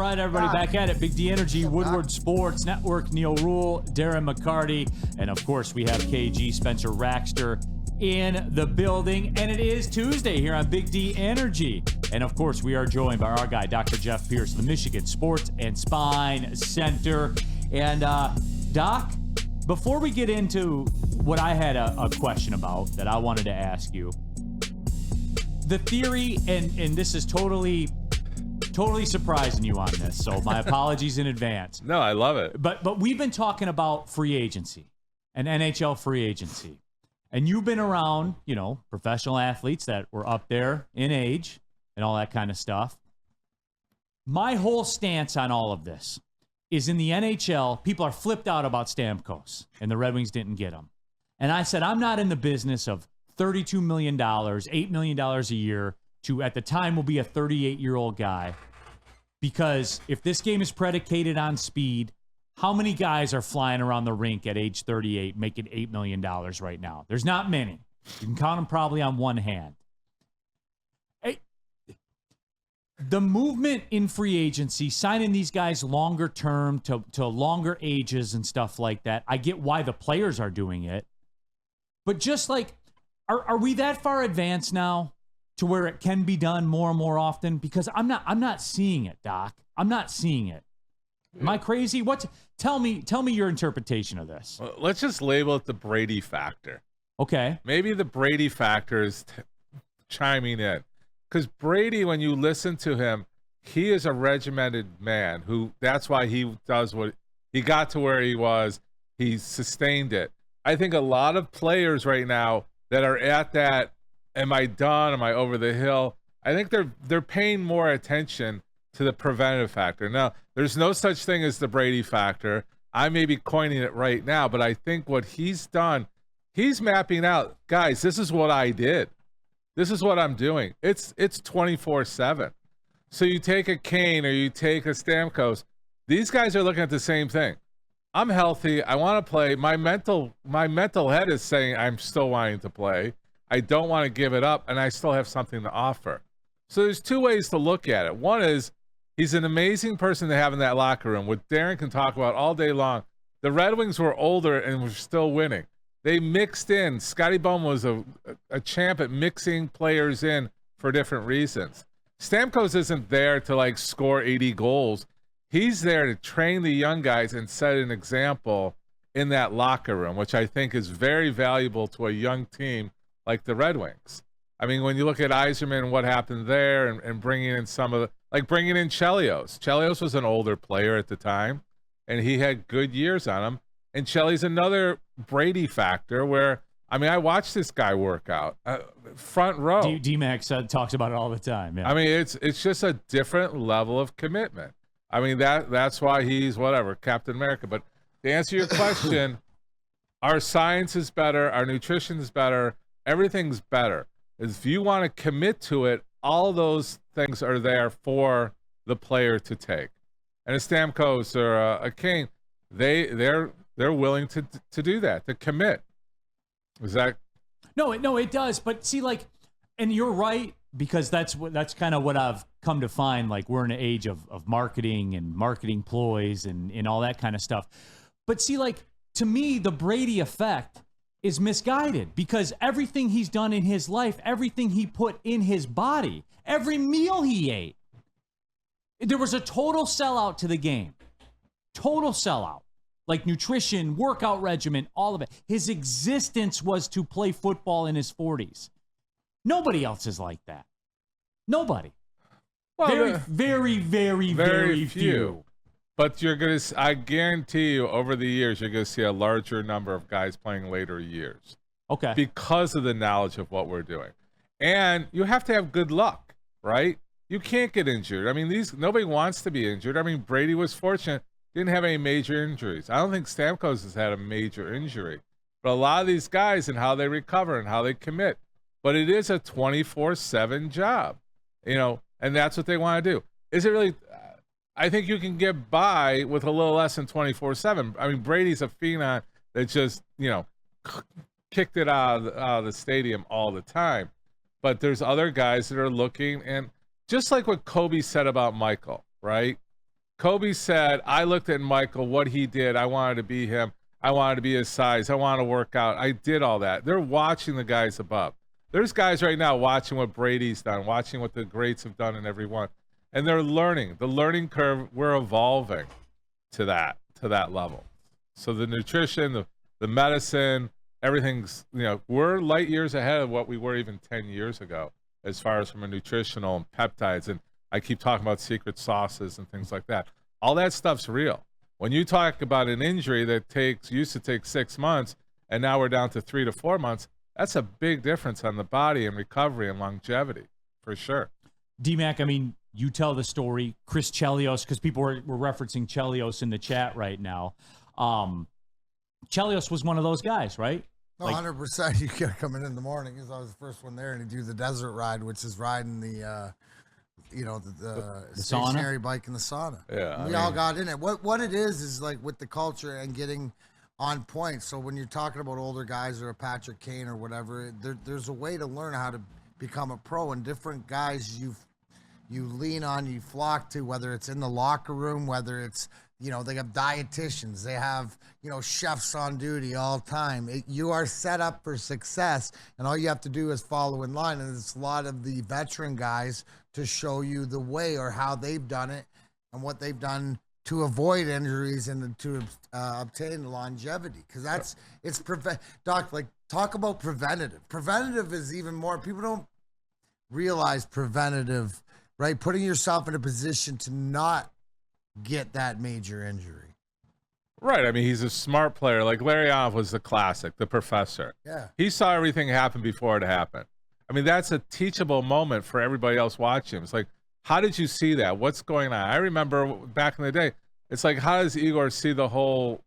right, everybody, back at it. Big D Energy, Woodward Sports Network, Neil Rule, Darren McCarty, and of course we have KG, Spencer Raxter, in the building. And it is Tuesday here on Big D Energy. And of course we are joined by our guy, Dr. Jeff Pierce, the Michigan Sports and Spine Center. And Doc, before we get into what I had a question about that I wanted to ask you, the theory, and this is totally surprising you on this, so my apologies in advance. No, I love it. But we've been talking about free agency and NHL free agency. And you've been around, professional athletes that were up there in age and all that kind of stuff. My whole stance on all of this is in the NHL, people are flipped out about Stamkos, and the Red Wings didn't get him. And I said, I'm not in the business of $32 million, $8 million a year to, at the time, will be a 38-year-old guy. Because if this game is predicated on speed, how many guys are flying around the rink at age 38 making $8 million right now? There's not many. You can count them probably on one hand. The movement in free agency, signing these guys longer term to longer ages and stuff like that, I get why the players are doing it. But just like, are we that far advanced now to where it can be done more and more often? Because I'm not seeing it, Doc. I'm not seeing it. Am I crazy? Tell me your interpretation of this. Well, let's just label it the Brady factor. Okay. Maybe the Brady factor is chiming in. Because Brady, when you listen to him, he is a regimented man who, that's why he does what he got to where he was. He sustained it. I think a lot of players right now that are at that, am I done? Am I over the hill? I think they're paying more attention to the preventative factor. Now, there's no such thing as the Brady factor. I may be coining it right now, but I think what he's done, he's mapping out, guys, this is what I did. This is what I'm doing. It's 24/7. So you take a Kane or you take a Stamkos, these guys are looking at the same thing. I'm healthy. I want to play. My mental head is saying I'm still wanting to play. I don't want to give it up, and I still have something to offer. So there's two ways to look at it. One is he's an amazing person to have in that locker room, what Darren can talk about all day long. The Red Wings were older and were still winning. They mixed in. Scotty Bowman was a champ at mixing players in for different reasons. Stamkos isn't there to score 80 goals. He's there to train the young guys and set an example in that locker room, which I think is very valuable to a young team like the Red Wings. I mean, when you look at Yzerman and what happened there and bringing in some of the, bringing in Chelios. Chelios was an older player at the time, and he had good years on him. And Chelly's another Brady factor where, I watched this guy work out front row. D-Max talks about it all the time. Yeah. It's just a different level of commitment. That's why he's Captain America. But to answer your question, our science is better, our nutrition is better, everything's better. If you want to commit to it, all those things are there for the player to take. And a Stamkos or a Kane, they're willing to do that, to commit. Is that? No, it does. But see, and you're right, because that's kind of what I've come to find. We're in an age of marketing and marketing ploys and all that kind of stuff. But see, to me, the Brady effect is misguided, because everything he's done in his life, everything he put in his body, every meal he ate, there was a total sellout to the game. Total sellout. Nutrition, workout regimen, all of it. His existence was to play football in his 40s. Nobody else is like that. Nobody. Well, very few. But I guarantee you, over the years, you're going to see a larger number of guys playing later years. Okay. Because of the knowledge of what we're doing. And you have to have good luck, right? You can't get injured. Nobody wants to be injured. Brady was fortunate. Didn't have any major injuries. I don't think Stamkos has had a major injury. But a lot of these guys and how they recover and how they commit. But it is a 24/7 job, and that's what they want to do. Is it really? I think you can get by with a little less than 24/7. Brady's a phenom that just, kicked it out of the stadium all the time. But there's other guys that are looking, and just like what Kobe said about Michael, right? Kobe said, I looked at Michael, what he did. I wanted to be him. I wanted to be his size. I wanted to work out. I did all that. They're watching the guys above. There's guys right now watching what Brady's done, watching what the greats have done in every one. And they're learning. The learning curve, we're evolving to that level. So the nutrition, the medicine, everything's, we're light years ahead of what we were even 10 years ago as far as from a nutritional and peptides. And I keep talking about secret sauces and things like that. All that stuff's real. When you talk about an injury that used to take 6 months and now we're down to 3 to 4 months, that's a big difference on the body and recovery and longevity, for sure. D-Mac, I mean, you tell the story. Chris Chelios, because people were referencing Chelios in the chat right now. Chelios was one of those guys, right? No, 100%. You got coming in the morning. Because I was the first one there, and he do the desert ride, which is riding the stationary bike in the sauna. Yeah, we all got in it. What it is like with the culture and getting on point. So when you're talking about older guys or a Patrick Kane or whatever, there's a way to learn how to become a pro, and different guys you lean on, you flock to, whether it's in the locker room, whether it's, they have dietitians, they have, chefs on duty all the time. You are set up for success, and all you have to do is follow in line. And it's a lot of the veteran guys to show you the way or how they've done it and what they've done to avoid injuries and to obtain longevity. Because Doc, talk about preventative. Preventative is even more, people don't realize preventative, right? Putting yourself in a position to not get that major injury. Right. I mean, he's a smart player. Like Larry Onov was the classic, the professor. Yeah. He saw everything happen before it happened. I mean, that's a teachable moment for everybody else watching. It's like, how did you see that? What's going on? I remember back in the day, it's like, how does Igor see the whole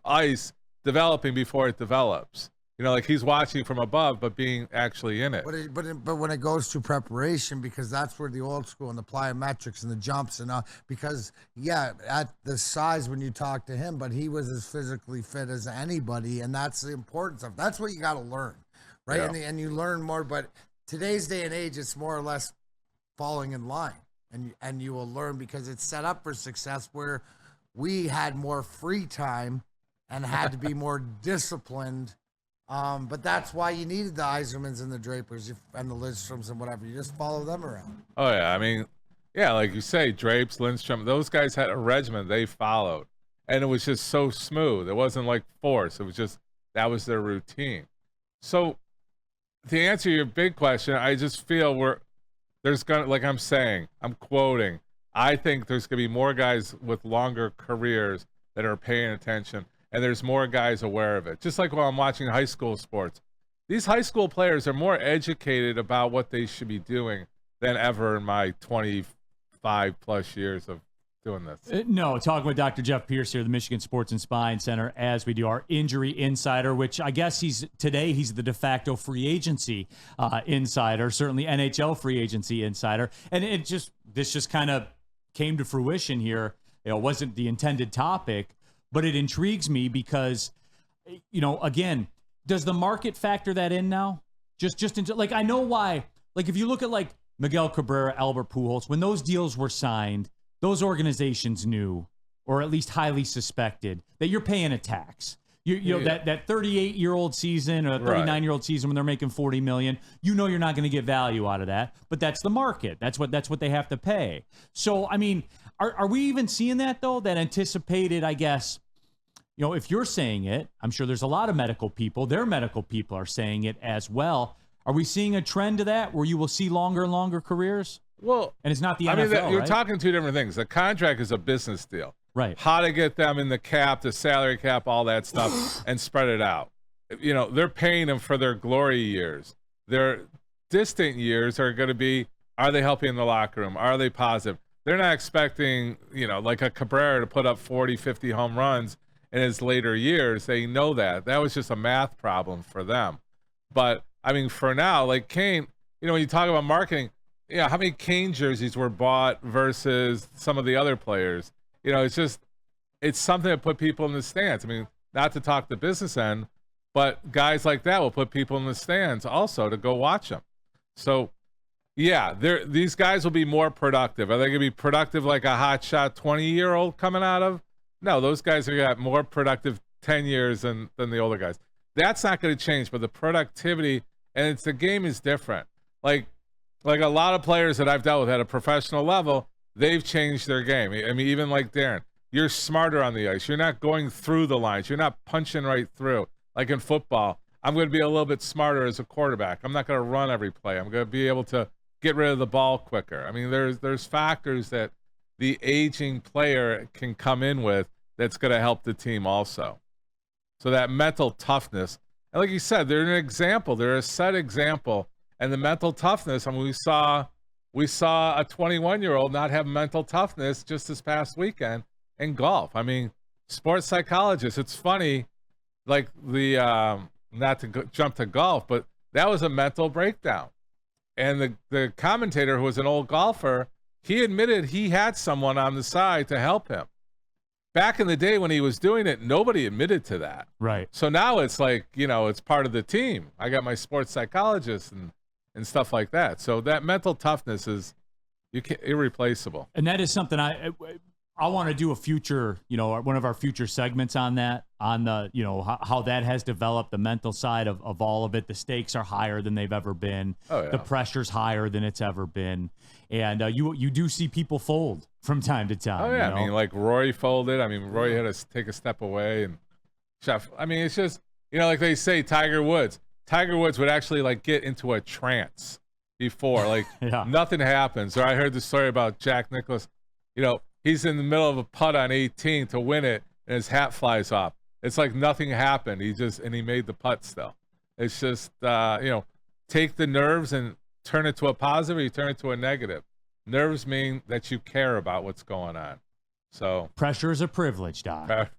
ice developing before it develops? Like he's watching from above, but being actually in it. But when it goes to preparation, because that's where the old school and the plyometrics and the jumps and because at the size when you talk to him, but he was as physically fit as anybody, and that's the importance of. That's what you got to learn, right? Yeah. And you learn more. But today's day and age, it's more or less falling in line, and you will learn because it's set up for success. Where we had more free time and had to be more disciplined. But that's why you needed the Eisermans and the Drapers and the Lindstroms and whatever. You just follow them around. Oh, yeah. I mean, like you say, Drapes, Lindstrom, those guys had a regimen they followed. And it was just so smooth. It wasn't like force. It was just, that was their routine. So to answer your big question, I just feel there's going to, like I'm saying, I'm quoting, I think there's going to be more guys with longer careers that are paying attention. And there's more guys aware of it. Just like while I'm watching high school sports, these high school players are more educated about what they should be doing than ever in my 25 plus years of doing this. No, talking with Dr. Jeff Pierce here, the Michigan Sports and Spine Center, as we do our injury insider, which I guess he's the de facto free agency insider, certainly NHL free agency insider. And this just kind of came to fruition here. It wasn't the intended topic. But it intrigues me because, again, does the market factor that in now? Just into, I know why. If you look at Miguel Cabrera, Albert Pujols, when those deals were signed, those organizations knew, or at least highly suspected, that you're paying a tax. That 38-year-old season or 39-year-old season when they're making $40 million, you're not going to get value out of that. But that's the market. That's what they have to pay. So, I mean, are we even seeing that, though? That anticipated, I guess, if you're saying it, I'm sure there's a lot of medical people. Their medical people are saying it as well. Are we seeing a trend to that where you will see longer and longer careers? Well, and it's not the NFL, you're right? talking two different things. The contract is a business deal. Right. How to get them in the cap, the salary cap, all that stuff, and spread it out. They're paying them for their glory years. Their distant years are going to be, are they helping in the locker room? Are they positive? They're not expecting, like a Cabrera to put up 40, 50 home runs in his later years. They know that. That was just a math problem for them. But, I mean, for now, like Kane, when you talk about marketing, how many Kane jerseys were bought versus some of the other players? It's something that put people in the stands. I mean, not to talk the business end, but guys like that will put people in the stands also to go watch them. So Yeah, these guys will be more productive. Are they going to be productive like a hotshot 20-year-old coming out of? No, those guys are going to have more productive 10 years than the older guys. That's not going to change, but the productivity and the game is different. Like a lot of players that I've dealt with at a professional level, they've changed their game. I mean, even like Darren, you're smarter on the ice. You're not going through the lines. You're not punching right through. Like in football, I'm going to be a little bit smarter as a quarterback. I'm not going to run every play. I'm going to be able to get rid of the ball quicker. I mean, there's factors that the aging player can come in with that's going to help the team also. So that mental toughness, and like you said, they're an example. They're a set example. And the mental toughness, I mean, we saw a 21-year-old not have mental toughness just this past weekend in golf. I mean, sports psychologists, it's funny, like not to jump to golf, but that was a mental breakdown. And the commentator, who was an old golfer, he admitted he had someone on the side to help him. Back in the day when he was doing it, nobody admitted to that. Right. So now it's like, it's part of the team. I got my sports psychologist and stuff like that. So that mental toughness is irreplaceable. And that is something I want to do a future, one of our future segments on that, on the, how that has developed, the mental side of all of it. The stakes are higher than they've ever been. Oh, yeah. The pressure's higher than it's ever been. And you do see people fold from time to time. Oh, yeah. I mean, like Roy folded. I mean, Roy had to take a step away. And I mean, it's just, like they say, Tiger Woods would actually like get into a trance before, like yeah. Nothing happens. Or I heard the story about Jack Nicklaus, he's in the middle of a putt on 18 to win it, and his hat flies off. It's like nothing happened. He made the putt still. It's just, take the nerves and turn it to a positive, or you turn it to a negative. Nerves mean that you care about what's going on. So pressure is a privilege, Doc.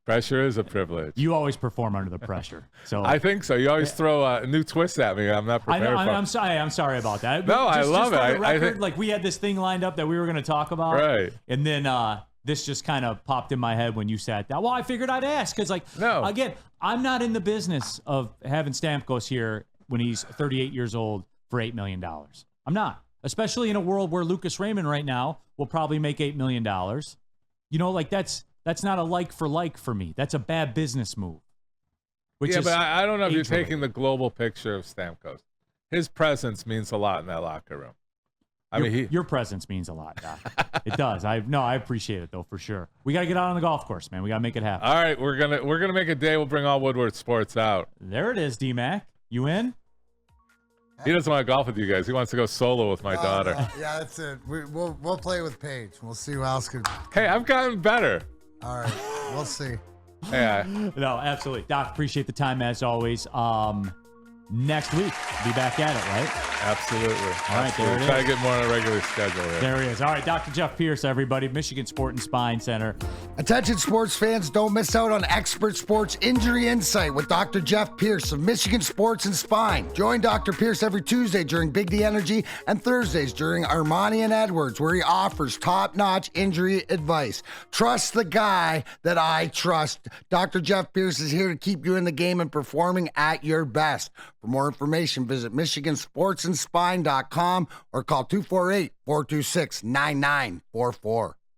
Pressure is a privilege. You always perform under the pressure. So I think so. You always throw a new twist at me. I'm not prepared for. I'm sorry. I'm sorry about that. No, I love it. For the record, I think, like we had this thing lined up that we were going to talk about, right? And then this just kind of popped in my head when you sat down. Well, I figured I'd ask because, again, I'm not in the business of having Stamkos here when he's 38 years old for $8 million. I'm not, especially in a world where Lucas Raymond right now will probably make $8 million. That's not a like for me. That's a bad business move. But I don't know if you're taking the global picture of Stamkos. His presence means a lot in that locker room. Your presence means a lot, Doc. It does. I appreciate it though, for sure. We got to get out on the golf course, man. We got to make it happen. All right, we're gonna make a day. We'll bring all Woodward sports out. There it is, D-Mac. You in? He doesn't want to golf with you guys. He wants to go solo with my daughter. No. Yeah, that's it. We'll play with Paige. We'll see who else could. Hey, I've gotten better. All right, we'll see. Yeah. No, absolutely, Doc. Appreciate the time as always. Next week, be back at it, right? Absolutely. All right, there it is. Try to get more on a regular schedule here. There he is. All right, Dr. Jeff Pierce, everybody, Michigan Sport and Spine Center. Attention sports fans, don't miss out on expert sports injury insight with Dr. Jeff Pierce of Michigan Sports and Spine. Join Dr. Pierce every Tuesday during Big D Energy and Thursdays during Ermanni and Edwards, where he offers top-notch injury advice. Trust the guy that I trust. Dr. Jeff Pierce is here to keep you in the game and performing at your best. For more information, visit MichiganSportsandSpine.com or call 248-426-9944.